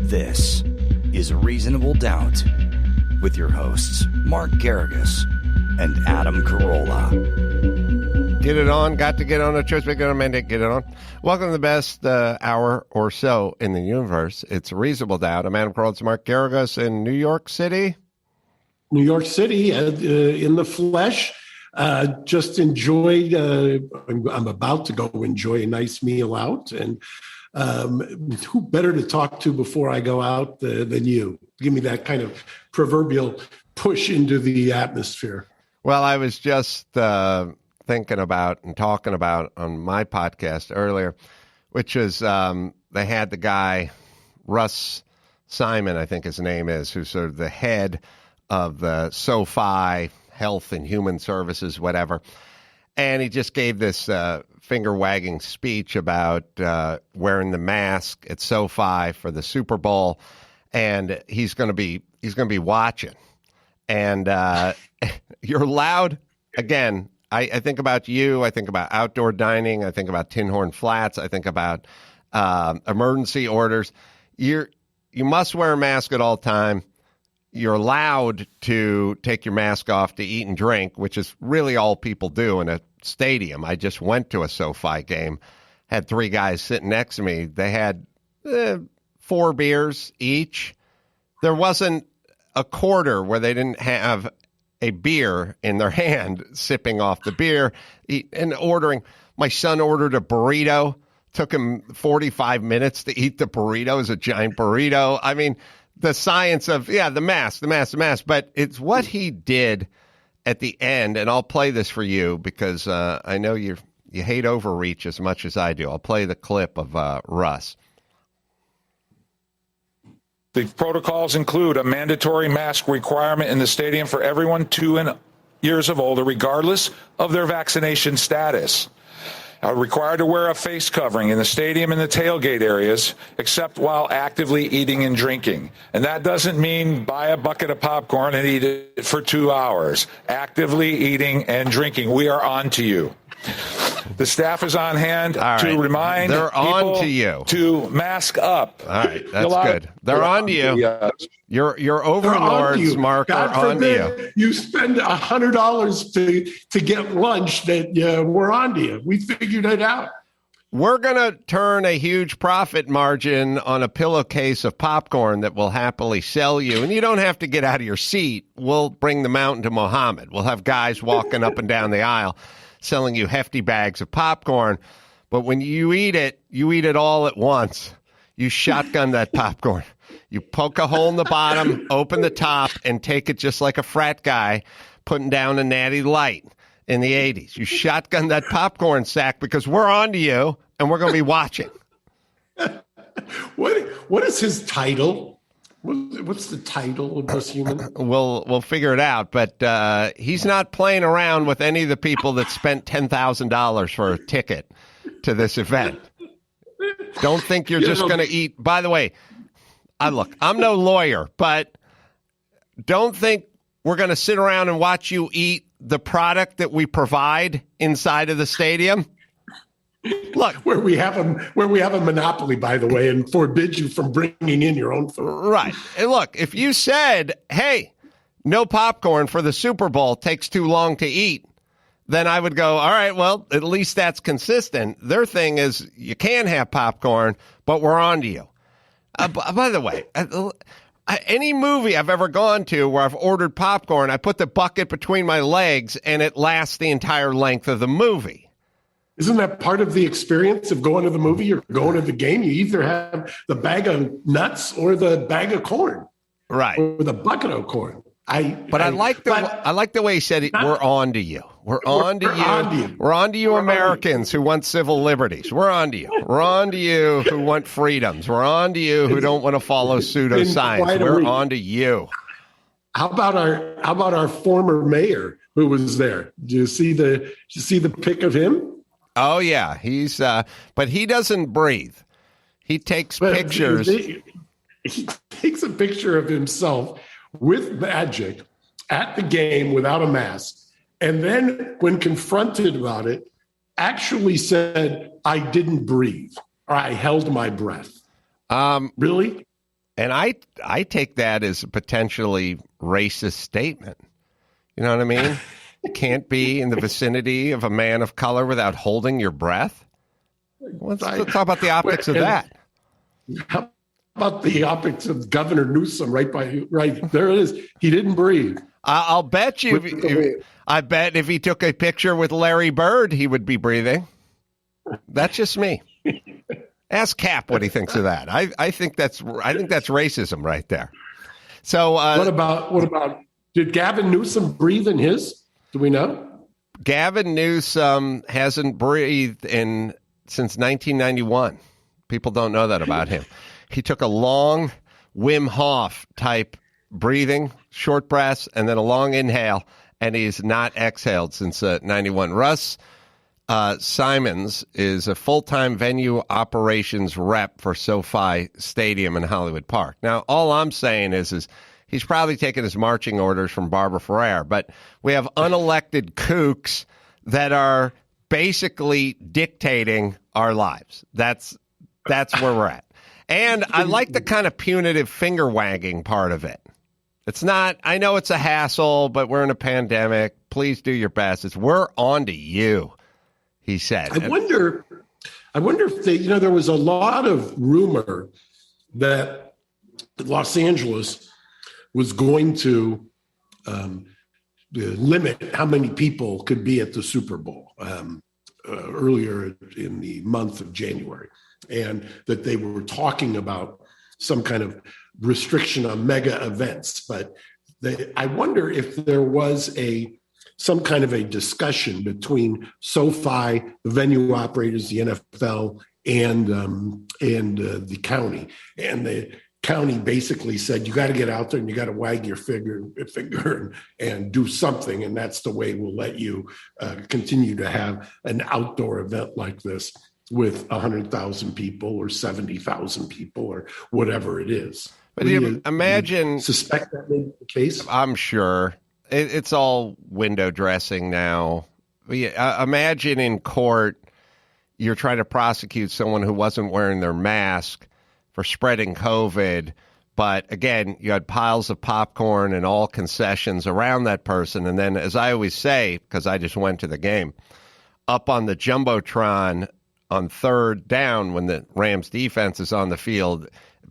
This is Reasonable Doubt with your hosts, Mark Garrigus and Adam Carolla. Get it on. Got to get on a choice. Get it on. Welcome to the best hour or so in the universe. It's Reasonable Doubt. I'm Adam Carolla. It's Mark Garrigus in New York City. New York City, in the flesh. Just enjoyed. I'm about to go enjoy a nice meal out, and who better to talk to before I go out than you? Give me that kind of proverbial push into the atmosphere. Well, I was just thinking about and talking about on my podcast earlier, which is they had the guy, Russ Simon, I think his name is, who's sort of the head of the SoFi Health and Human Services, whatever. And he just gave this finger-wagging speech about wearing the mask at SoFi for the Super Bowl, and he's going to be watching. And you're allowed, again, I think about you, I think about outdoor dining, I think about Tin Horn Flats, I think about emergency orders. You must wear a mask at all time. You're allowed to take your mask off to eat and drink, which is really all people do in a stadium. I just went to a SoFi game, had three guys sitting next to me. They had 4 beers each. There wasn't a quarter where they didn't have a beer in their hand, sipping off the beer and ordering. My son ordered a burrito. Took him 45 minutes to eat the burrito. It was a giant burrito. I mean, the science of, the mask. But it's what he did at the end, and I'll play this for you because I know you hate overreach as much as I do. I'll play the clip of Russ. The protocols include a mandatory mask requirement in the stadium for everyone 2 years of older, regardless of their vaccination status. Are required to wear a face covering in the stadium and the tailgate areas, except while actively eating and drinking. And that doesn't mean buy a bucket of popcorn and eat it for 2 hours. Actively eating and drinking. We are on to you. The staff is on hand to remind people to mask up. All right, that's good. They're on to you. Your overlords, Mark, are on to you. You spend $100 to get lunch that we're on to you. We figured it out. We're going to turn a huge profit margin on a pillowcase of popcorn that we'll happily sell you. And you don't have to get out of your seat. We'll bring the mountain to Muhammad. We'll have guys walking up and down the aisle selling you hefty bags of popcorn. But when you eat it all at once. You shotgun that popcorn. You poke a hole in the bottom, open the top, and take it just like a frat guy putting down a Natty Light in the 80s. You shotgun that popcorn sack because we're on to you, and we're going to be watching. What is his title? What's the title of this human? We'll figure it out, but he's not playing around with any of the people that spent $10,000 for a ticket to this event. Don't think you're just going to eat. By the way, I'm no lawyer, but don't think we're going to sit around and watch you eat the product that we provide inside of the stadium. Look, where we have a monopoly, by the way, and forbid you from bringing in your own food. Right. And look, if you said, hey, no popcorn for the Super Bowl, takes too long to eat, then I would go, all right, well, at least that's consistent. Their thing is you can have popcorn, but we're on to you. By the way, any movie I've ever gone to where I've ordered popcorn, I put the bucket between my legs and it lasts the entire length of the movie. Isn't that part of the experience of going to the movie or going to the game? You either have the bag of nuts or the bag of corn. Right. Or the bucket of corn. I like the way he said it. We're on to you. We're on to you. We're on to you, Americans who want civil liberties. We're on to you. We're on to you who want freedoms. We're on to you who don't want to follow pseudoscience. We're on to you. How about our former mayor who was there? Did you see the pic of him? Oh yeah, he's but he doesn't breathe. He takes pictures. He takes a picture of himself with magic at the game without a mask. And then when confronted about it, actually said, I didn't breathe or I held my breath. Really? And I take that as a potentially racist statement. You know what I mean? You can't be in the vicinity of a man of color without holding your breath. Let's talk about the optics of that. How about the optics of Governor Newsom right there it is. He didn't breathe. I'll bet you. I bet if he took a picture with Larry Bird, he would be breathing. That's just me. Ask Cap what he thinks of that. I think that's racism right there. So what about did Gavin Newsom breathe in his? Do we know? Gavin Newsom hasn't breathed since 1991. People don't know that about him. He took a long Wim Hof type breathing, short breaths, and then a long inhale, and he's not exhaled since 91. Russ Simons is a full-time venue operations rep for SoFi Stadium in Hollywood Park. Now, all I'm saying is he's probably taking his marching orders from Barbara Ferrer, but we have unelected kooks that are basically dictating our lives. That's where we're at. And I like the kind of punitive finger-wagging part of it. It's not, I know it's a hassle, but we're in a pandemic. Please do your best. We're on to you, he said. I wonder if there was a lot of rumor that Los Angeles was going to limit how many people could be at the Super Bowl earlier in the month of January, and that they were talking about some kind of restriction on mega events. But I wonder if there was some kind of a discussion between SoFi, the venue operators, the NFL, and the county. And the county basically said, you got to get out there and you got to wag your finger and do something. And that's the way we'll let you continue to have an outdoor event like this with 100,000 people or 70,000 people or whatever it is. But imagine, suspect that may be the case? I'm sure. It's all window dressing now. Imagine in court, you're trying to prosecute someone who wasn't wearing their mask for spreading COVID. But again, you had piles of popcorn and all concessions around that person. And then, as I always say, because I just went to the game, up on the Jumbotron on third down when the Rams defense is on the field,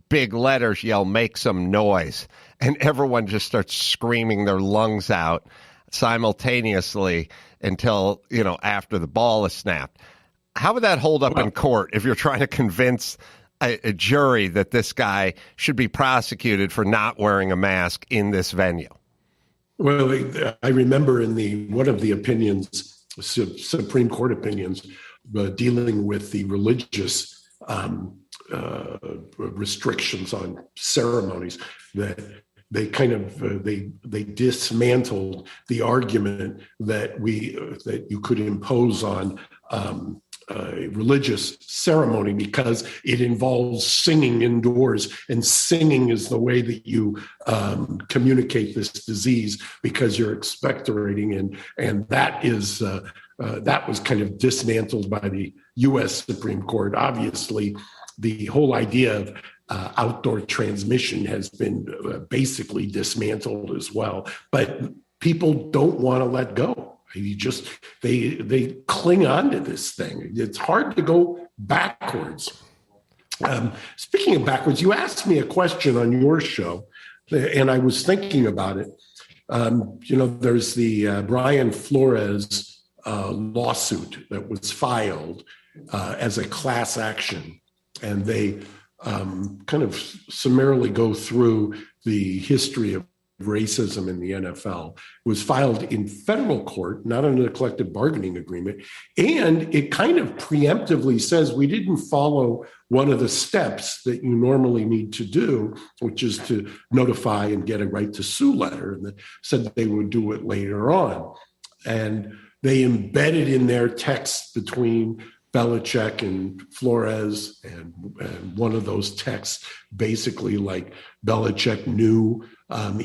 big letters yell, make some noise. And everyone just starts screaming their lungs out simultaneously until, after the ball is snapped. How would that hold up in court if you're trying to convince a jury that this guy should be prosecuted for not wearing a mask in this venue? Well, I remember in one of the opinions, Supreme Court opinions, dealing with the religious restrictions on ceremonies, that they kind of they dismantled the argument that you could impose on a religious ceremony because it involves singing indoors, and singing is the way that you communicate this disease because you're expectorating, and that is that was kind of dismantled by the U.S. Supreme Court. Obviously, the whole idea of outdoor transmission has been basically dismantled as well, but people don't want to let go. They cling on to this thing. It's hard to go backwards. Speaking of backwards, you asked me a question on your show, and I was thinking about it. There's the Brian Flores lawsuit that was filed as a class action, and they kind of summarily go through the history of racism in the NFL. It was filed in federal court, not under a collective bargaining agreement. And it kind of preemptively says we didn't follow one of the steps that you normally need to do, which is to notify and get a right to sue letter. And they said that they would do it later on. And they embedded in their text between Belichick and Flores, and one of those texts basically like Belichick knew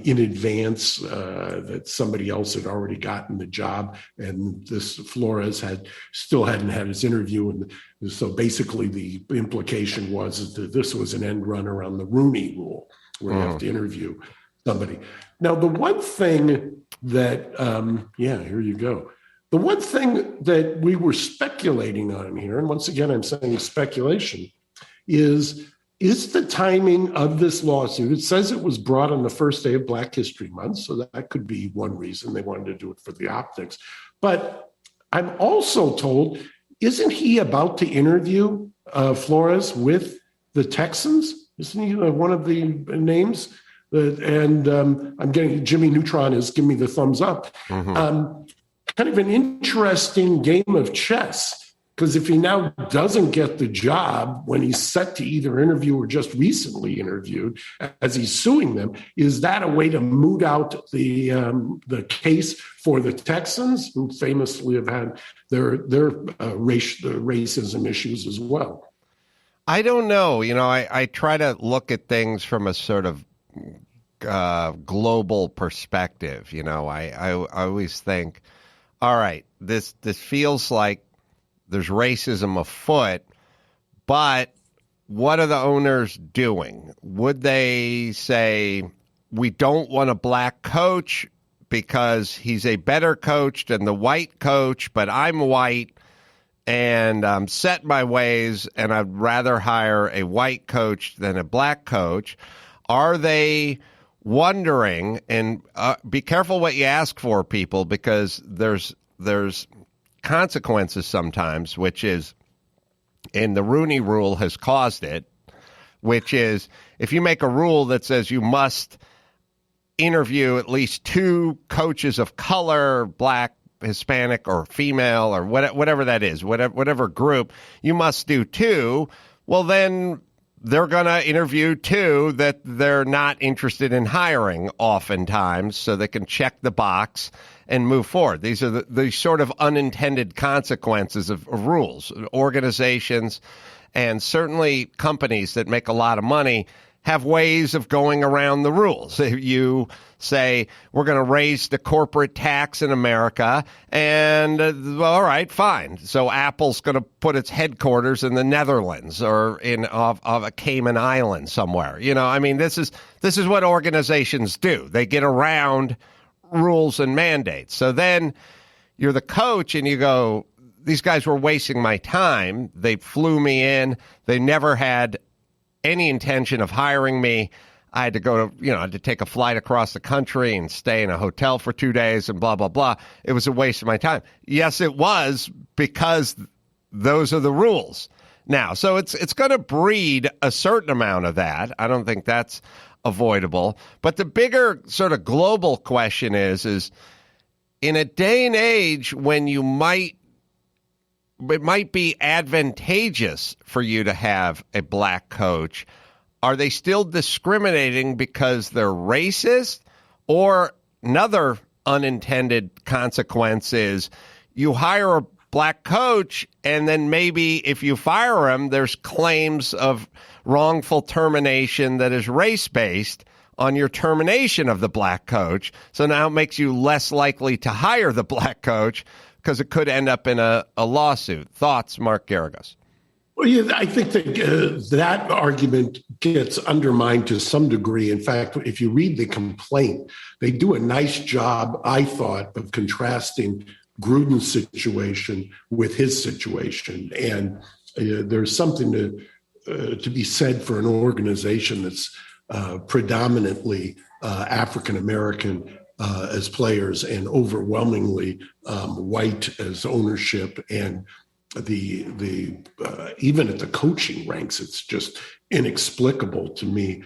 in advance that somebody else had already gotten the job, and this Flores still hadn't had his interview, and so basically the implication was that this was an end run around the Rooney Rule. where you have to interview somebody. Now, the one thing that, here you go. The one thing that we were speculating on here, and once again, I'm saying speculation, is the timing of this lawsuit. It says it was brought on the first day of Black History Month, so that could be one reason they wanted to do it for the optics. But I'm also told, isn't he about to interview Flores with the Texans? Isn't he one of the names? And I'm getting Jimmy Neutron is giving me the thumbs up. Kind of an interesting game of chess, because if he now doesn't get the job when he's set to either interview or just recently interviewed, as he's suing them, is that a way to moot out the case for the Texans, who famously have had their racism issues as well? I don't know. I try to look at things from a sort of global perspective. I always think, all right, this feels like there's racism afoot, but what are the owners doing? Would they say, we don't want a black coach because he's a better coach than the white coach, but I'm white and I'm set in my ways and I'd rather hire a white coach than a black coach? Are they wondering, and be careful what you ask for, people, because there's consequences sometimes, which is, and the Rooney Rule has caused it, which is if you make a rule that says you must interview at least 2 coaches of color, black, Hispanic, or female, or whatever that is, whatever group, you must do 2, well, then they're going to interview 2 that they're not interested in hiring oftentimes, so they can check the box and move forward. These are the sort of unintended consequences of rules. Organizations and certainly companies that make a lot of money have ways of going around the rules. You say, we're going to raise the corporate tax in America, and all right, fine. So Apple's going to put its headquarters in the Netherlands or in of a Cayman Island somewhere. This is what organizations do. They get around rules and mandates. So then you're the coach and you go, these guys were wasting my time. They flew me in. They never had any intention of hiring me. I had to go to, I had to take a flight across the country and stay in a hotel for 2 days and blah, blah, blah. It was a waste of my time. Yes, it was, because those are the rules. Now, so it's going to breed a certain amount of that. I don't think that's avoidable. But the bigger sort of global question is in a day and age when it might be advantageous for you to have a black coach, are they still discriminating because they're racist? Or another unintended consequence is you hire a black coach, and then maybe if you fire him, there's claims of wrongful termination that is race-based on your termination of the black coach. So now it makes you less likely to hire the black coach because it could end up in a lawsuit. Thoughts, Mark Garagos? Well, yeah, I think that that argument gets undermined to some degree. In fact, if you read the complaint, they do a nice job, I thought, of contrasting Gruden's situation with his situation. And there's something to be said for an organization that's predominantly African-American as players and overwhelmingly white as ownership, and the even at the coaching ranks, it's just inexplicable to me,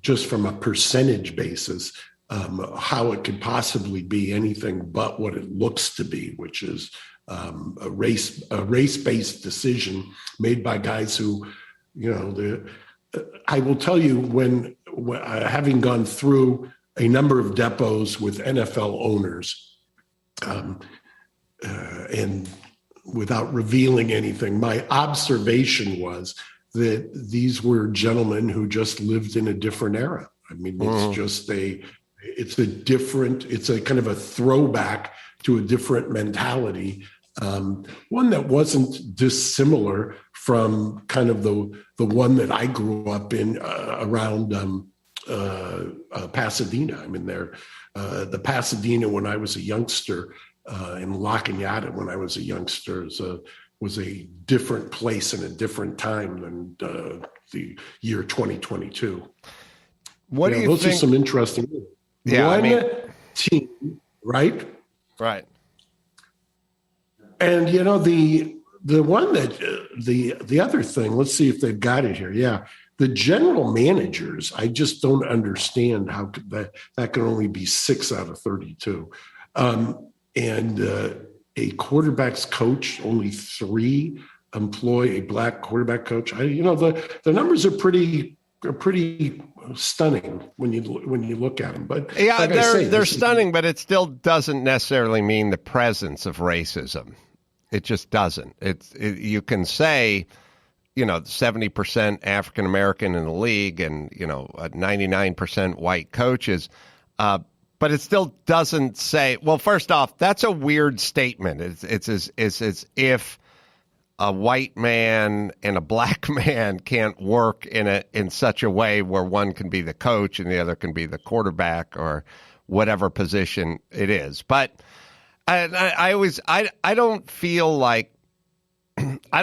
just from a percentage basis, how it could possibly be anything but what it looks to be, which is a race-based decision made by guys who, I will tell you, when having gone through a number of depots with NFL owners, and without revealing anything, my observation was that these were gentlemen who just lived in a different era. I mean, it's a kind of a throwback to a different mentality, one that wasn't dissimilar from kind of the one that I grew up in around Pasadena. I'm in there. The Pasadena when I was a youngster, and La Cañada when I was a youngster was a different place and a different time than the year 2022. What do you those think? Are some interesting. Yeah, One team, right? Right. And the one that the other thing. Let's see if they've got it here. Yeah. The general managers, I just don't understand how that can only be 6 out of 32. And a quarterback's coach, only 3 employ a black quarterback coach. The numbers are pretty stunning when you look at them. But yeah, like they're stunning, but it still doesn't necessarily mean the presence of racism. It just doesn't. You can say, 70% African American in the league and 99% white coaches, but it still doesn't say. Well, first off, that's a weird statement. It's as if a white man and a black man can't work in such a way where one can be the coach and the other can be the quarterback or whatever position it is. But I don't feel like I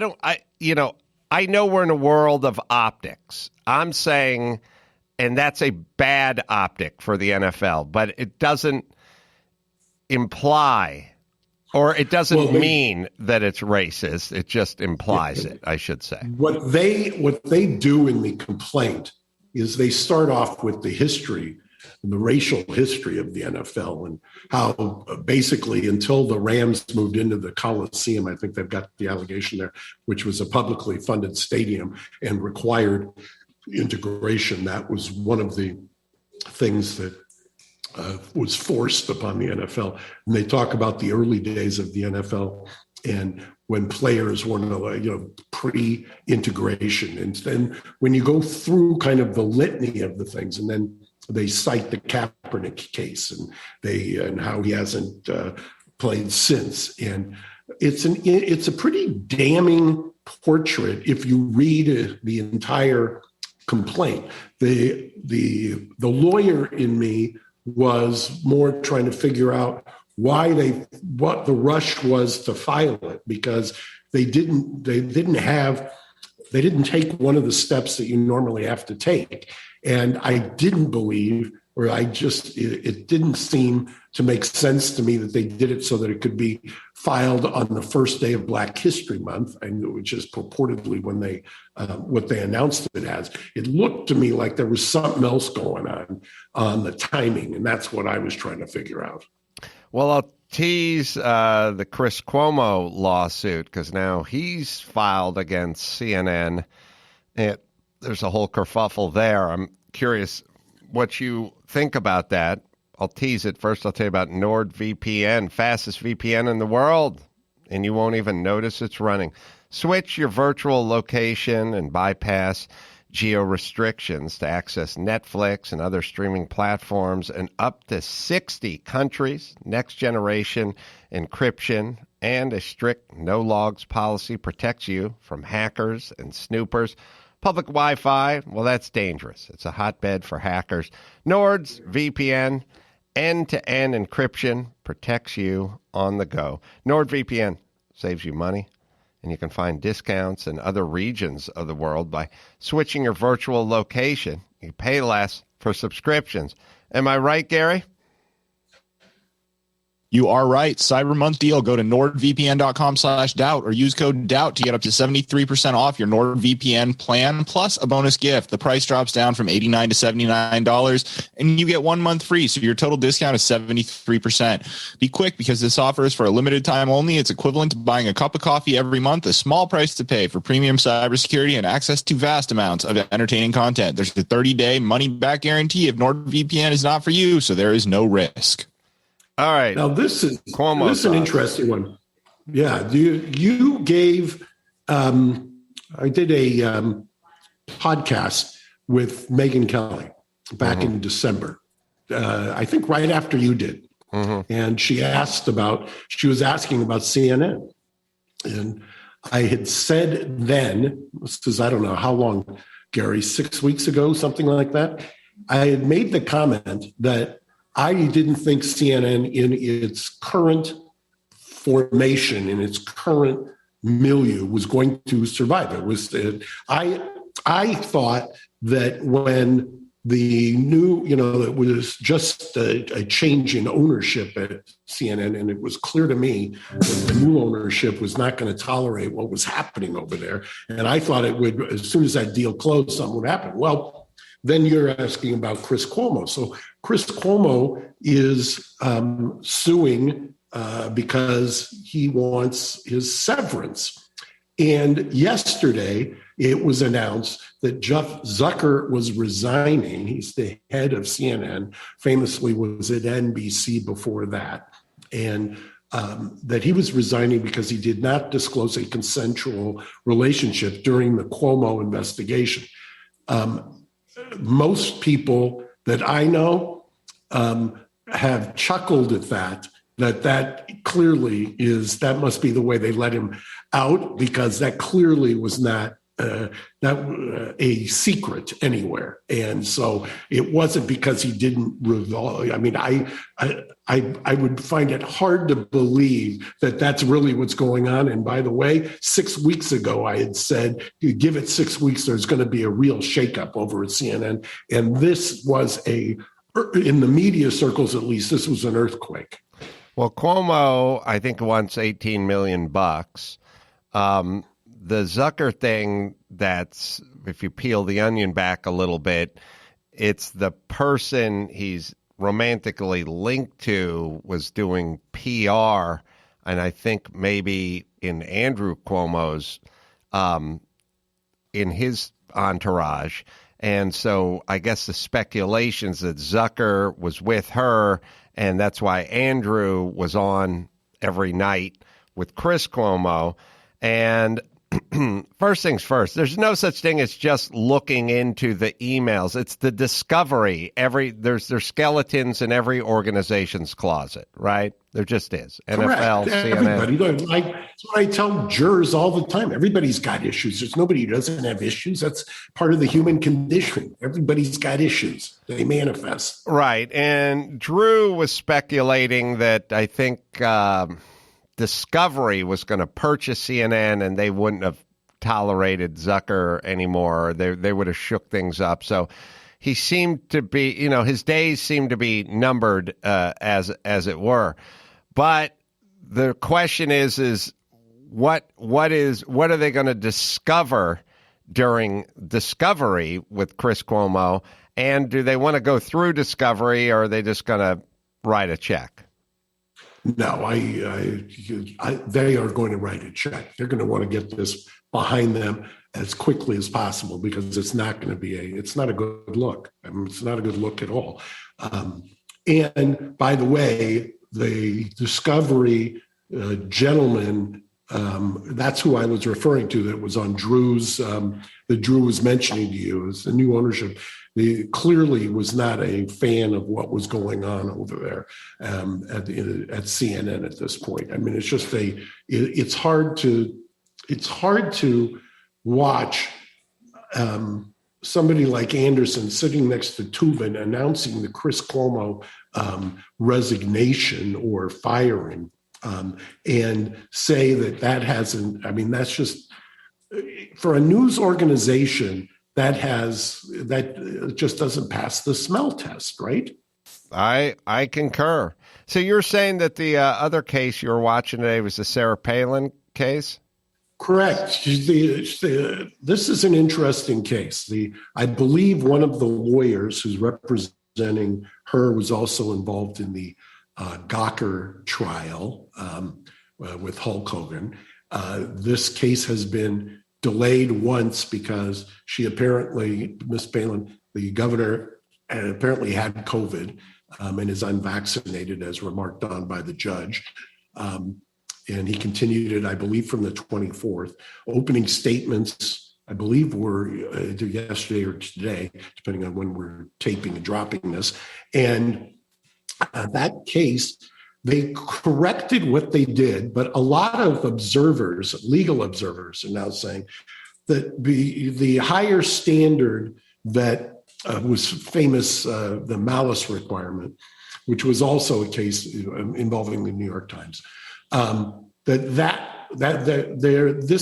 know we're in a world of optics. I'm saying, and that's a bad optic for the NFL, but it doesn't imply or it doesn't mean that it's racist. It just implies it, I should say. What they do in the complaint is they start off with the history and the racial history of the NFL and how basically until the Rams moved into the Coliseum, I think they've got the allegation there, which was a publicly funded stadium and required integration. That was one of the things that was forced upon the NFL. And they talk about the early days of the NFL and when players were, pre-integration. And then when you go through kind of the litany of the things, and then they cite the Kaepernick case and how he hasn't played since. And it's a pretty damning portrait if you read the entire complaint. The lawyer in me was more trying to figure out what the rush was to file it, because they didn't take one of the steps that you normally have to take. And I didn't believe, or it didn't seem to make sense to me that they did it so that it could be filed on the first day of Black History Month, which is purportedly when what they announced it as. It looked to me like there was something else going on the timing, and that's what I was trying to figure out. Well, I'll tease the Chris Cuomo lawsuit because now he's filed against CNN. There's a whole kerfuffle there. I'm curious what you think about that. I'll tease it. First, I'll tell you about NordVPN, fastest VPN in the world, and you won't even notice it's running. Switch your virtual location and bypass geo restrictions to access Netflix and other streaming platforms in up to 60 countries. Next generation encryption and a strict no logs policy protects you from hackers and snoopers. Public Wi-Fi, well, that's dangerous. It's a hotbed for hackers. Nord's VPN, end-to-end encryption, protects you on the go. NordVPN saves you money, and you can find discounts in other regions of the world by switching your virtual location. You pay less for subscriptions. Am I right, Gary? You are right. Cyber Month deal. Go to nordvpn.com/doubt or use code DOUBT to get up to 73% off your NordVPN plan plus a bonus gift. The price drops down from $89 to $79 and you get 1 month free. So your total discount is 73%. Be quick because this offer is for a limited time only. It's equivalent to buying a cup of coffee every month, a small price to pay for premium cybersecurity and access to vast amounts of entertaining content. There's a 30-day money-back guarantee if NordVPN is not for you, so there is no risk. All right. Now this is an interesting one. Yeah, you gave. I did a podcast with Megyn Kelly back in December. I think right after you did, and she was asking about CNN, and I had said then, this is I don't know how long, Gary, 6 weeks ago, something like that. I had made the comment that I didn't think CNN in its current formation, in its current milieu, was going to survive. I thought that when the new, it was just a change in ownership at CNN, and it was clear to me that the new ownership was not going to tolerate what was happening over there. And I thought it would, as soon as that deal closed, something would happen. Well, then you're asking about Chris Cuomo. So Chris Cuomo is suing because he wants his severance. And yesterday, it was announced that Jeff Zucker was resigning. He's the head of CNN, famously was at NBC before that. And that he was resigning because he did not disclose a consensual relationship during the Cuomo investigation. Most people that I know have chuckled at that clearly is, that must be the way they let him out, because that clearly was not a secret anywhere. And so it wasn't because he didn't revolve. I mean, I would find it hard to believe that that's really what's going on. And by the way, 6 weeks ago, I had said, you give it 6 weeks, there's going to be a real shakeup over at CNN. And this was in the media circles, at least, this was an earthquake. Well, Cuomo, I think, wants $18 million. The Zucker thing, that's, if you peel the onion back a little bit, it's the person he's romantically linked to was doing PR, and I think maybe in Andrew Cuomo's, in his entourage. And so I guess the speculations that Zucker was with her, and that's why Andrew was on every night with Chris Cuomo. And first things first, there's no such thing as just looking into the emails. It's the discovery. There's skeletons in every organization's closet, right? There just is. Correct. NFL, Everybody. CNN. That's what I tell jurors all the time. Everybody's got issues. There's nobody who doesn't have issues. That's part of the human condition. Everybody's got issues. They manifest. Right. And Drew was speculating that I think Discovery was going to purchase CNN and they wouldn't have tolerated Zucker anymore. They would have shook things up. So he seemed to be, his days seemed to be numbered, as it were. But the question is what are they going to discover during Discovery with Chris Cuomo? And do they want to go through Discovery, or are they just going to write a check? No, they are going to write a check. They're going to want to get this behind them as quickly as possible, because it's not going to be it's not a good look. I mean, it's not a good look at all. And by the way, the Discovery gentleman, that's who I was referring to, that was on Drew's, that Drew was mentioning to you, is the new ownership. He clearly was not a fan of what was going on over there at CNN at this point. I mean, it's just it's hard to watch somebody like Anderson sitting next to Tubin announcing the Chris Cuomo resignation or firing, and say that hasn't. I mean, that's just, for a news organization, that just doesn't pass the smell test, right? I concur. So you're saying that the other case you were watching today was the Sarah Palin case? Correct. This is an interesting case. I believe one of the lawyers who's representing her was also involved in the Gawker trial with Hulk Hogan. This case has been delayed once because Miss Palin, the governor, apparently had COVID and is unvaccinated, as remarked on by the judge. And he continued it, I believe, from the 24th. Opening statements, I believe, were either yesterday or today, depending on when we're taping and dropping this. And that case, they corrected what they did, but a lot of observers, legal observers, are now saying that the higher standard that was famous, the malice requirement, which was also a case involving the New York Times. This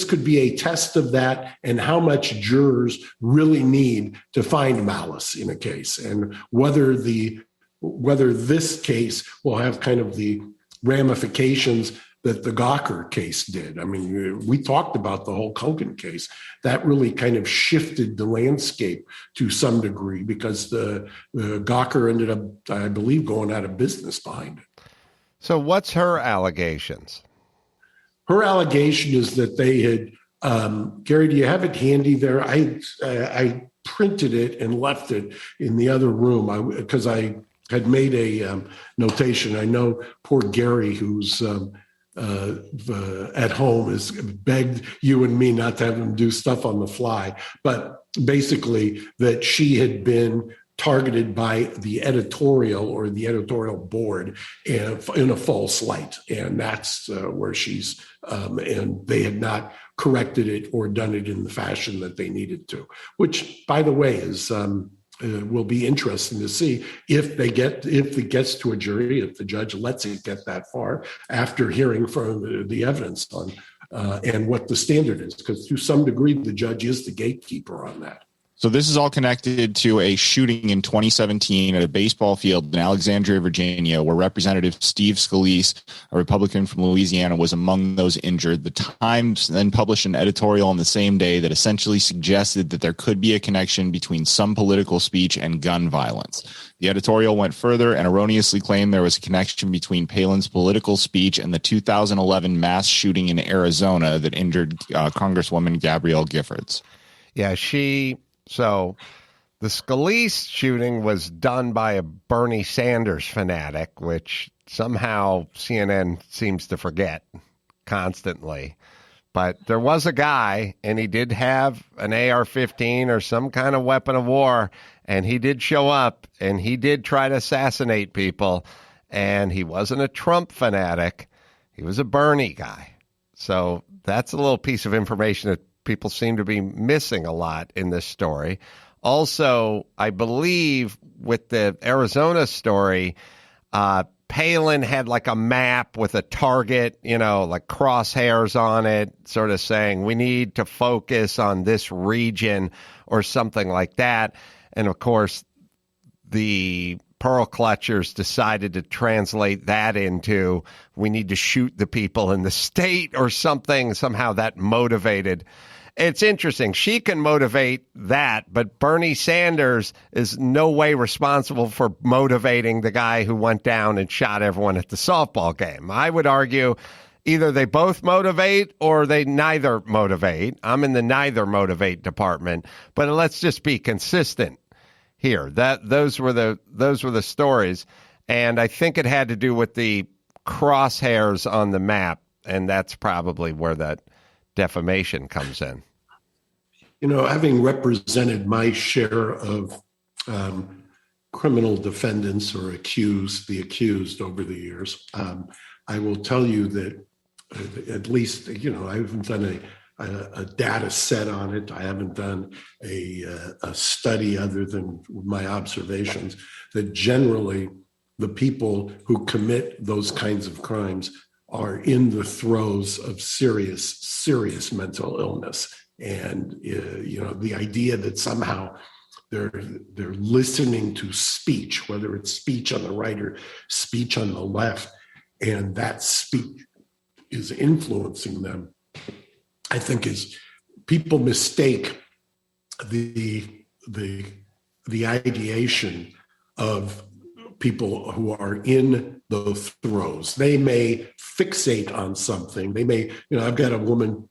could be a test of that and how much jurors really need to find malice in a case, and whether this case will have kind of the ramifications that the Gawker case did. I mean, we talked about the whole Kogan case. That really kind of shifted the landscape to some degree because the Gawker ended up, I believe, going out of business behind it. So what's her allegations? Her allegation is that they had, Gary, do you have it handy there? I printed it and left it in the other room because I had made a notation. I know poor Gary, who's at home, has begged you and me not to have him do stuff on the fly, but basically that she had been targeted by the editorial or the editorial board in a false light. And that's where she's, and they had not corrected it or done it in the fashion that they needed to, which, by the way, is will be interesting to see if it gets to a jury, if the judge lets it get that far after hearing from the evidence on and what the standard is, because to some degree, the judge is the gatekeeper on that. So this is all connected to a shooting in 2017 at a baseball field in Alexandria, Virginia, where Representative Steve Scalise, a Republican from Louisiana, was among those injured. The Times then published an editorial on the same day that essentially suggested that there could be a connection between some political speech and gun violence. The editorial went further and erroneously claimed there was a connection between Palin's political speech and the 2011 mass shooting in Arizona that injured Congresswoman Gabrielle Giffords. Yeah, So the Scalise shooting was done by a Bernie Sanders fanatic, which somehow CNN seems to forget constantly. But there was a guy, and he did have an AR-15 or some kind of weapon of war, and he did show up, and he did try to assassinate people, and he wasn't a Trump fanatic. He was a Bernie guy. So that's a little piece of information that people seem to be missing a lot in this story. Also, I believe with the Arizona story, Palin had like a map with a target, like crosshairs on it, sort of saying we need to focus on this region or something like that. And of course, the pearl clutchers decided to translate that into we need to shoot the people in the state or something. Somehow that motivated. It's interesting. She can motivate that, but Bernie Sanders is no way responsible for motivating the guy who went down and shot everyone at the softball game. I would argue either they both motivate or they neither motivate. I'm in the neither motivate department, but let's just be consistent here. Those were the stories, and I think it had to do with the crosshairs on the map, and that's probably where that defamation comes in. Having represented my share of criminal defendants or the accused over the years, I will tell you that at least, I haven't done a data set on it. I haven't done a study other than my observations that generally the people who commit those kinds of crimes are in the throes of serious mental illness. And, the idea that somehow they're listening to speech, whether it's speech on the right or speech on the left, and that speech is influencing them, I think is people mistake the ideation of people who are in the throes. They may fixate on something. They may, I've got a woman,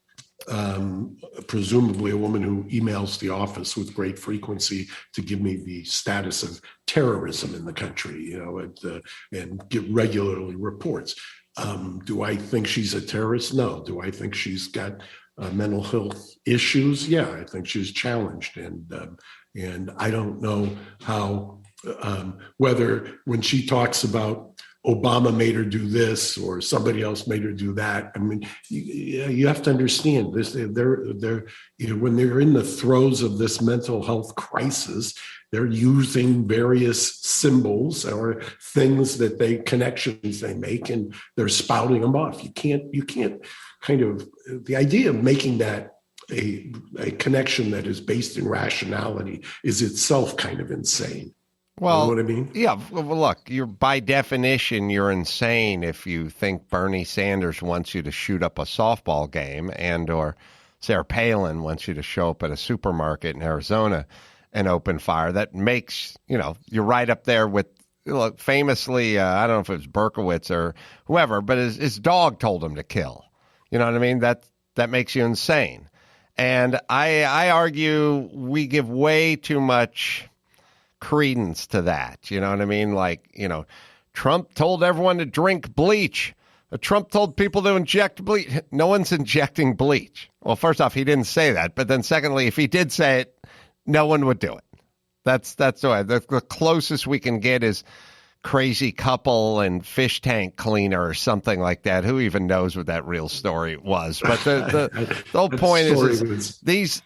presumably a woman who emails the office with great frequency to give me the status of terrorism in the country, and give regularly reports. Do I think she's a terrorist? No. Do I think she's got mental health issues? Yeah, I think she's challenged, and I don't know how whether when she talks about Obama made her do this or somebody else made her do that. I mean, you have to understand this. They're when they're in the throes of this mental health crisis, They're using various symbols or things connections they make, and they're spouting them off. You can't kind of, the idea of making that a connection that is based in rationality is itself kind of insane. Well, you know what I mean? Yeah. Well, look, by definition, you're insane if you think Bernie Sanders wants you to shoot up a softball game, or Sarah Palin wants you to show up at a supermarket in Arizona and open fire. That makes, you're right up there with, famously, I don't know if it was Berkowitz or whoever, but his dog told him to kill. You know what I mean? That makes you insane. And I argue we give way too much credence to that. You know what I mean? Like, Trump told everyone to drink bleach. Trump told people to inject bleach. No one's injecting bleach. Well, first off, he didn't say that. But then secondly, if he did say it, no one would do it. That's the way. The closest we can get is crazy couple and fish tank cleaner or something like that. Who even knows what that real story was? But the whole point is these,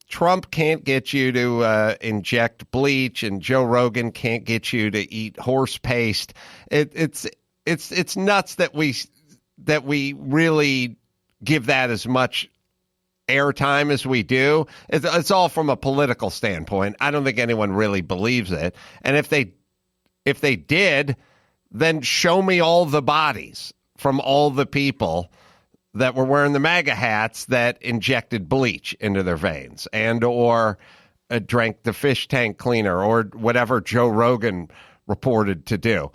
Trump can't get you to inject bleach, and Joe Rogan can't get you to eat horse paste. It's nuts that we really give that as much airtime as we do. It's all from a political standpoint. I don't think anyone really believes it. And if they did, then show me all the bodies from all the people that were wearing the MAGA hats that injected bleach into their veins or drank the fish tank cleaner or whatever Joe Rogan reported to do.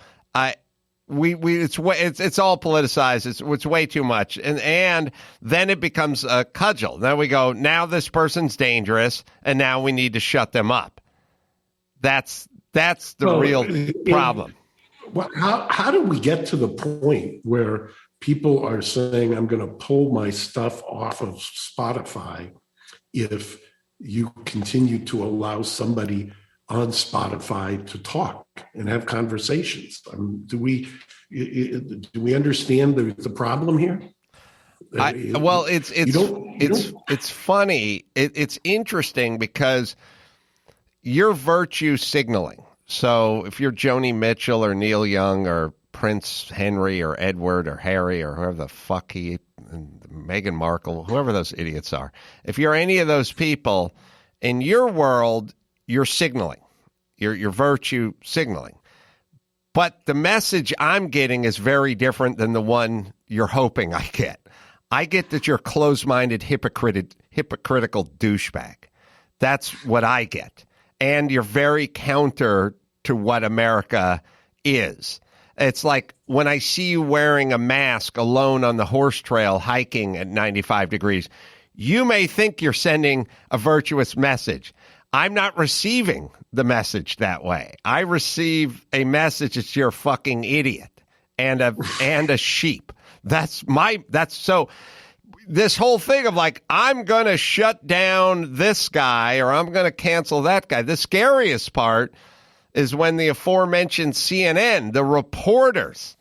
It's all politicized. It's way too much, and then it becomes a cudgel. Then we go, now this person's dangerous, and now we need to shut them up. That's the real problem. How do we get to the point where people are saying, I'm going to pull my stuff off of Spotify if you continue to allow somebody on Spotify to talk and have conversations? Do we understand the problem here? It's funny. It's interesting because you're virtue signaling. So if you're Joni Mitchell or Neil Young or Prince Henry or Edward or Harry or whoever the fuck Meghan Markle, whoever those idiots are, if you're any of those people, in your world, you're signaling. You're virtue signaling. But the message I'm getting is very different than the one you're hoping I get. I get that you're a closed-minded, hypocritical douchebag. That's what I get. And you're very counter to what America is. It's like when I see you wearing a mask alone on the horse trail hiking at 95 degrees, you may think you're sending a virtuous message. I'm not receiving the message that way. I receive a message that you're a fucking idiot and a sheep. So this whole thing of like, I'm going to shut down this guy or I'm going to cancel that guy. The scariest part is when the aforementioned CNN, the reporters,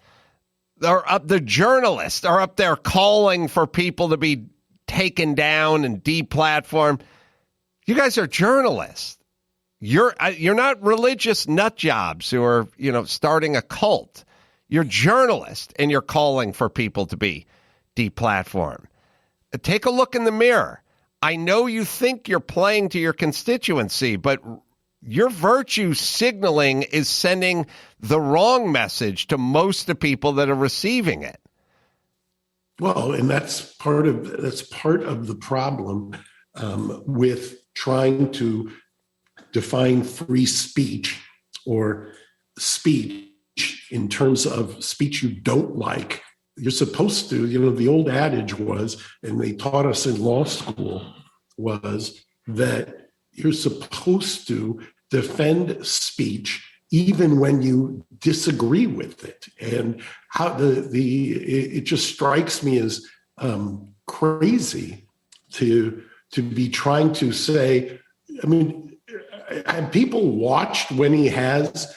the journalists are up there calling for people to be taken down and deplatformed. You guys are journalists. You're not religious nut jobs who are, starting a cult. You're journalists, and you're calling for people to be deplatformed. Take a look in the mirror. I know you think you're playing to your constituency, but your virtue signaling is sending the wrong message to most of the people that are receiving it. Well, and that's part of the problem with trying to define free speech or speech in terms of speech you don't like. You're supposed to, the old adage was, and they taught us in law school, was that you're supposed to defend speech even when you disagree with it. And how it just strikes me as crazy to be trying to say, have people watched when he has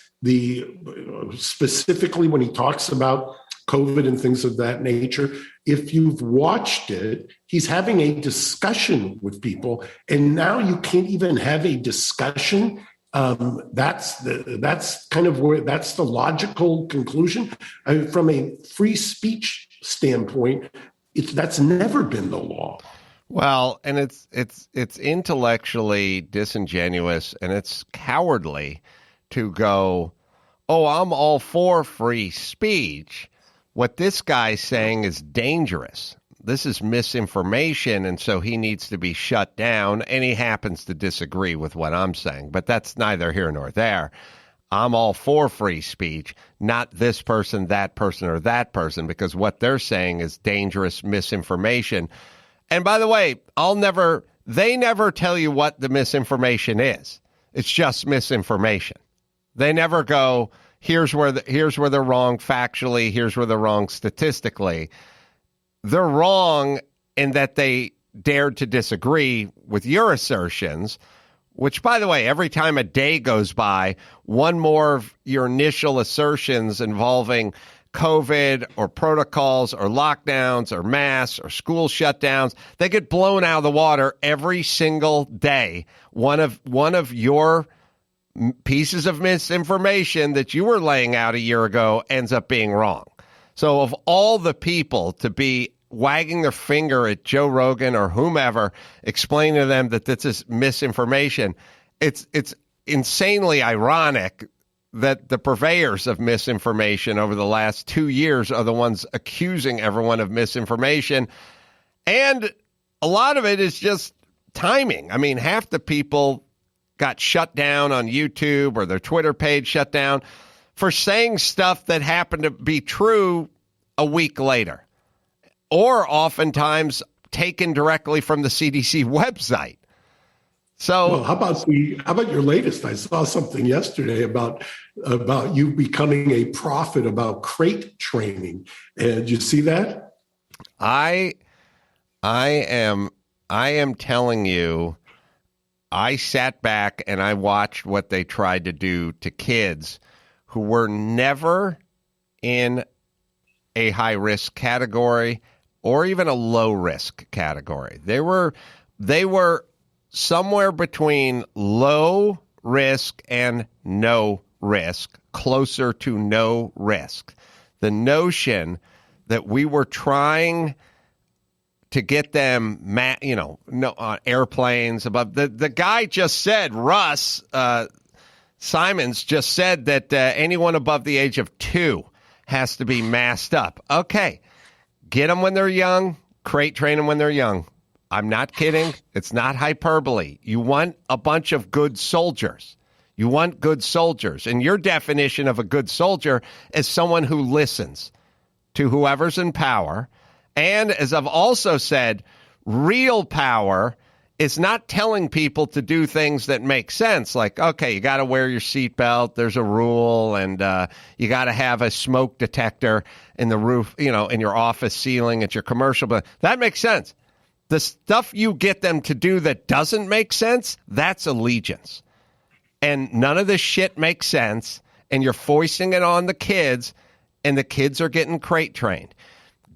specifically when he talks about COVID and things of that nature? If you've watched it, he's having a discussion with people, and now you can't even have a discussion That's kind of where that's the logical conclusion. From a free speech standpoint, that's never been the law. Well, and it's intellectually disingenuous and it's cowardly to go, oh, I'm all for free speech. What this guy's saying is dangerous. This is misinformation, and so he needs to be shut down, and he happens to disagree with what I'm saying, but that's neither here nor there. I'm all for free speech, not this person, that person, or that person, because what they're saying is dangerous misinformation. And by the way, they never tell you what the misinformation is. It's just misinformation. They never go, here's where they're wrong factually, here's where they're wrong statistically. They're wrong in that they dared to disagree with your assertions, which, by the way, every time a day goes by, one more of your initial assertions involving COVID or protocols or lockdowns or masks or school shutdowns, they get blown out of the water every single day. One of your pieces of misinformation that you were laying out a year ago ends up being wrong. So of all the people to be wagging their finger at Joe Rogan or whomever, explaining to them that this is misinformation, it's insanely ironic that the purveyors of misinformation over the last 2 years are the ones accusing everyone of misinformation. And a lot of it is just timing. I mean, half the people got shut down on YouTube or their Twitter page shut down for saying stuff that happened to be true a week later, or oftentimes taken directly from the CDC website. So, well, how about your latest? I saw something yesterday about you becoming a prophet about crate training. Did you see that? I am telling you, I sat back and I watched what they tried to do to kids who were never in a high risk category or even a low risk category. They were somewhere between low risk and no risk, closer to no risk. The notion that we were trying to get them, on airplanes above. The guy just said, Russ Simons just said that anyone above the age of 2 has to be masked up. Okay, get them when they're young, crate train them when they're young. I'm not kidding. It's not hyperbole. You want a bunch of good soldiers. You want good soldiers. And your definition of a good soldier is someone who listens to whoever's in power. And as I've also said, real power is not telling people to do things that make sense. Like, okay, you got to wear your seatbelt. There's a rule. And you got to have a smoke detector in the roof, in your office ceiling at your commercial. But that makes sense. The stuff you get them to do that doesn't make sense, that's allegiance. And none of this shit makes sense. And you're foisting it on the kids, and the kids are getting crate trained.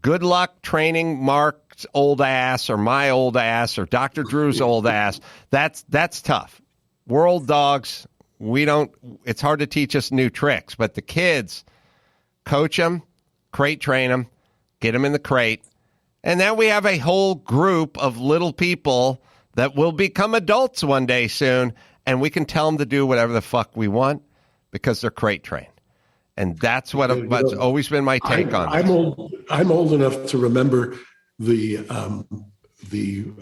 Good luck training Mark's old ass or my old ass or Dr. Drew's old ass. That's tough. We're old dogs. It's hard to teach us new tricks. But the kids, coach them, crate train them, get them in the crate. And then we have a whole group of little people that will become adults one day soon, and we can tell them to do whatever the fuck we want because they're crate trained. And that's what's always been my take on it. I'm old enough to remember the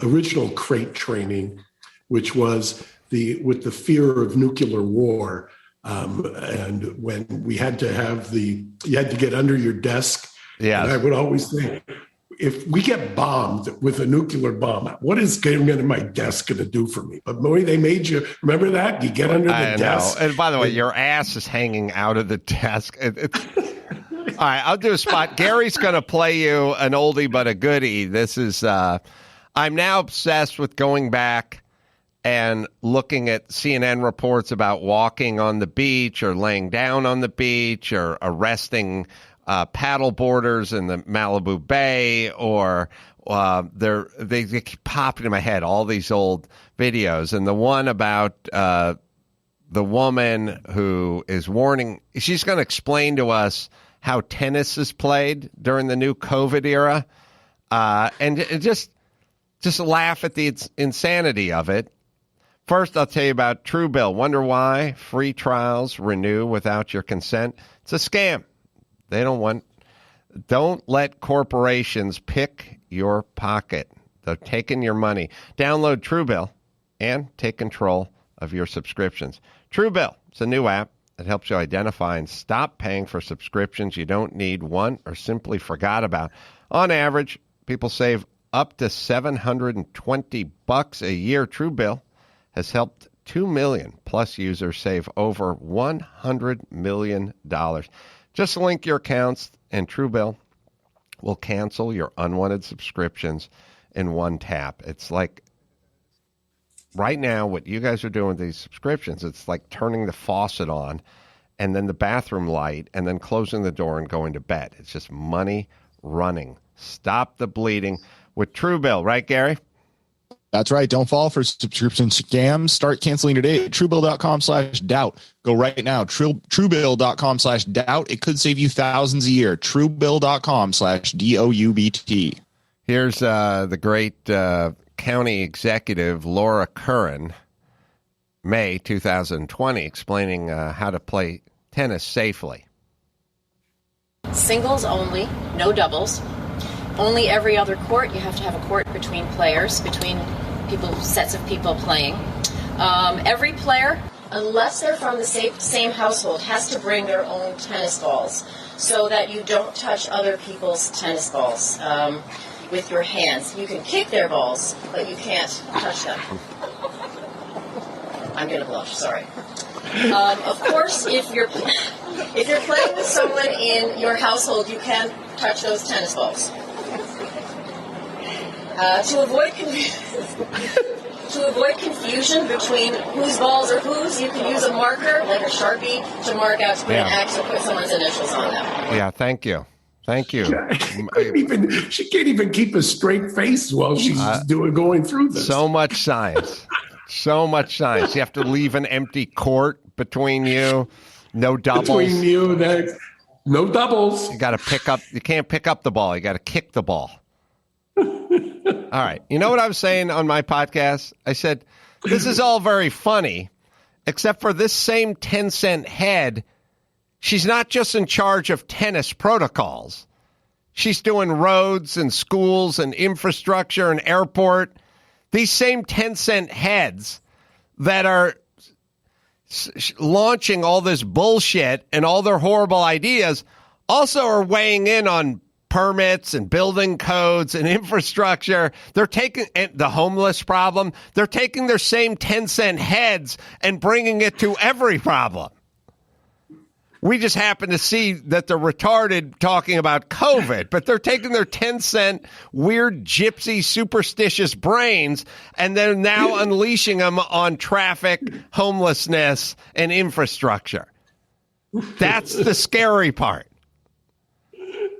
original crate training, which was with the fear of nuclear war, and when we had to you had to get under your desk. Yeah, I would always say, if we get bombed with a nuclear bomb, what is getting into my desk going to do for me? But boy, they made you remember that you get under the desk. And by the way, your ass is hanging out of the desk. All right, I'll do a spot. Gary's going to play you an oldie but a goodie. This is I'm now obsessed with going back and looking at CNN reports about walking on the beach or laying down on the beach or arresting paddle boarders in the Malibu Bay, or they keep popping in my head, all these old videos. And the one about the woman who is warning, she's going to explain to us how tennis is played during the new COVID era, and just laugh at the insanity of it. First, I'll tell you about Truebill. Wonder why free trials renew without your consent? It's a scam. Don't let corporations pick your pocket. They're taking your money. Download Truebill and take control of your subscriptions. Truebill, it's a new app that helps you identify and stop paying for subscriptions you don't need, want, or simply forgot about. On average, people save up to $720 a year. Truebill has helped 2 million plus users save over $100 million. Just link your accounts and Truebill will cancel your unwanted subscriptions in one tap. It's like right now what you guys are doing with these subscriptions, it's like turning the faucet on and then the bathroom light and then closing the door and going to bed. It's just money running. Stop the bleeding with Truebill, right, Gary? That's right. Don't fall for subscription scams. Start canceling today at Truebill.com/doubt. Go right now. Truebill.com/doubt. It could save you thousands a year. Truebill.com/DOUBT. Here's the great county executive Laura Curran, May 2020, explaining how to play tennis safely. Singles only, no doubles. Only every other court, you have to have a court between players, between people, sets of people playing. Every player, unless they're from the same household, has to bring their own tennis balls so that you don't touch other people's tennis balls with your hands. You can kick their balls, but you can't touch them. I'm going to blush, sorry. Of course, if you're playing with someone in your household, you can touch those tennis balls. To avoid confusion between whose balls are whose, you can use a marker, like a Sharpie, to mark out, to put an X or put someone's initials on them. Yeah, thank you. Thank you. She can't even keep a straight face while she's going through this. So much science. So much science. You have to leave an empty court between you. No doubles. Between you, no doubles. You got to pick up. You can't pick up the ball. You got to kick the ball. All right. You know what I was saying on my podcast? I said, this is all very funny, except for this same 10-cent head. She's not just in charge of tennis protocols. She's doing roads and schools and infrastructure and airport. These same 10-cent heads that are launching all this bullshit and all their horrible ideas also are weighing in on permits and building codes and infrastructure. They're taking the homeless problem. They're taking their same 10-cent heads and bringing it to every problem. We just happen to see that they're retarded talking about COVID, but they're taking their 10-cent weird gypsy superstitious brains and they're now unleashing them on traffic, homelessness, and infrastructure. That's the scary part.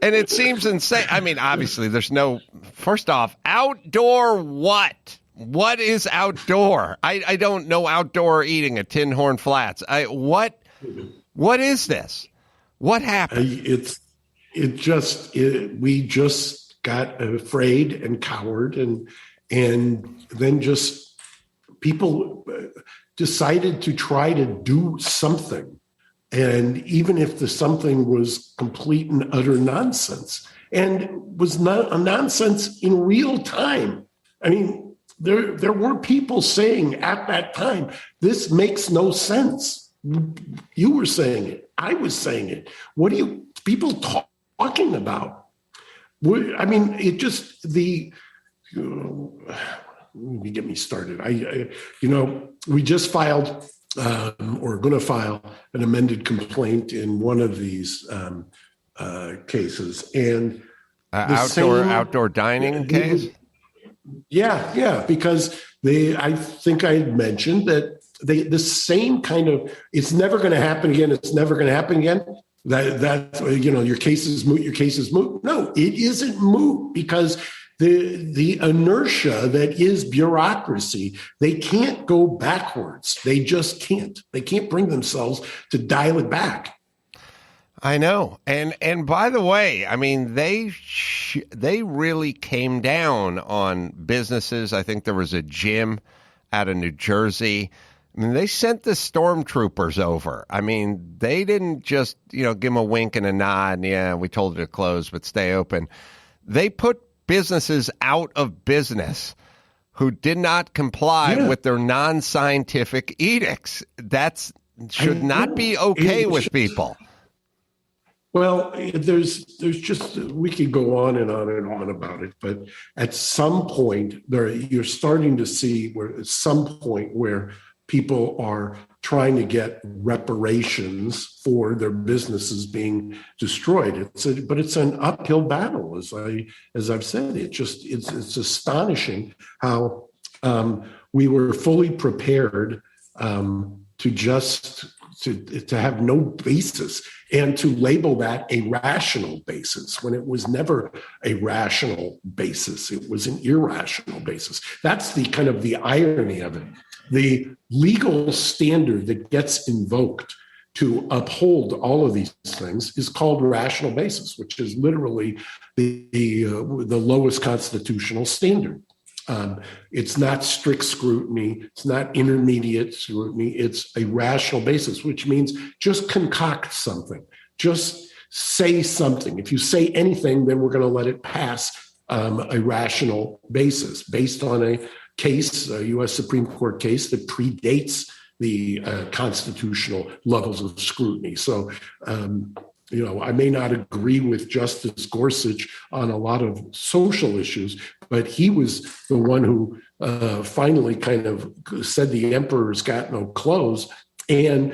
And it seems insane. I mean, obviously, there's no, first off, outdoor what? What is outdoor? I don't know outdoor eating at Tin Horn Flats. What is this? What happened? We just got afraid and coward and then just people decided to try to do something. And even if the something was complete and utter nonsense and was not a nonsense in real time. I mean, there were people saying at that time, this makes no sense. You were saying it. I was saying it. What are you people talking about? I mean, it just let me get me started. We just filed or going to file an amended complaint in one of these cases, and outdoor dining case. Yeah, because I think I had mentioned that the same kind of, it's never going to happen again. It's never going to happen again. That your case is moot. Your case is moot. No, it isn't moot because the inertia that is bureaucracy. They can't go backwards. They just can't. They can't bring themselves to dial it back. I know. And by the way, I mean, they really came down on businesses. I think there was a gym out of New Jersey. I mean, they sent the stormtroopers over. I mean, they didn't just, give them a wink and a nod. Yeah, we told you to close, but stay open. They put businesses out of business who did not comply with their non-scientific edicts. That should not be okay with people. Well, there's just, we could go on and on and on about it, but at some point you're starting to see where at some point where people are trying to get reparations for their businesses being destroyed. But it's an uphill battle, as I've said. It's astonishing how we were fully prepared to have no basis and to label that a rational basis when it was never a rational basis. It was an irrational basis. That's the kind of the irony of it. The legal standard that gets invoked to uphold all of these things is called rational basis, which is literally the lowest constitutional standard. It's not strict scrutiny. It's not intermediate scrutiny. It's a rational basis, which means just concoct something. Just say something. If you say anything, then we're going to let it pass a rational basis based on a case, a U.S. Supreme Court case that predates the constitutional levels of scrutiny. So, I may not agree with Justice Gorsuch on a lot of social issues, but he was the one who finally kind of said the emperor's got no clothes and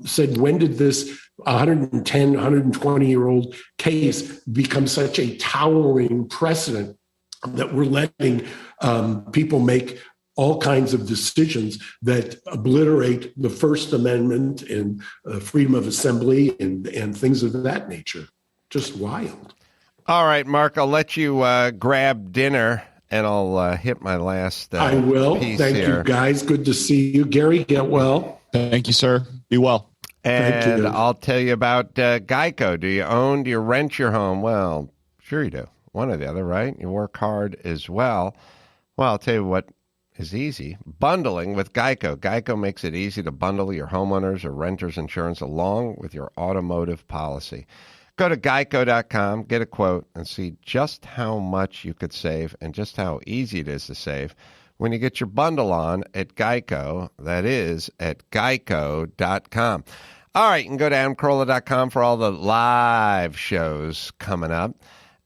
said, when did this 110, 120-year-old case become such a towering precedent that we're letting people make all kinds of decisions that obliterate the First Amendment and freedom of assembly and things of that nature. Just wild. All right, Mark, I'll let you grab dinner, and I'll hit my last I will. Thank you, guys. Good to see you. Gary, get well. Thank you, sir. Be well. And I'll tell you about Geico. Do you rent your home? Well, sure you do. One or the other, right? You work hard as well. Well, I'll tell you what is easy. Bundling with Geico. Geico makes it easy to bundle your homeowners or renters insurance along with your automotive policy. Go to geico.com, get a quote, and see just how much you could save and just how easy it is to save when you get your bundle on at Geico. That is at geico.com. All right, you can go to adamcarolla.com for all the live shows coming up.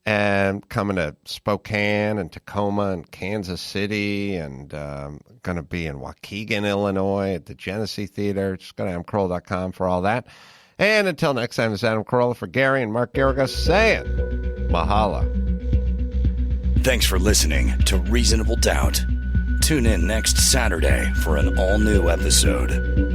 And coming to Spokane and Tacoma and Kansas City and going to be in Waukegan, Illinois at the Genesee Theater. Just go to adamcarolla.com for all that. And until next time, this is Adam Carolla for Gary and Mark Garrigus saying mahalo. Thanks for listening to Reasonable Doubt. Tune in next Saturday for an all-new episode.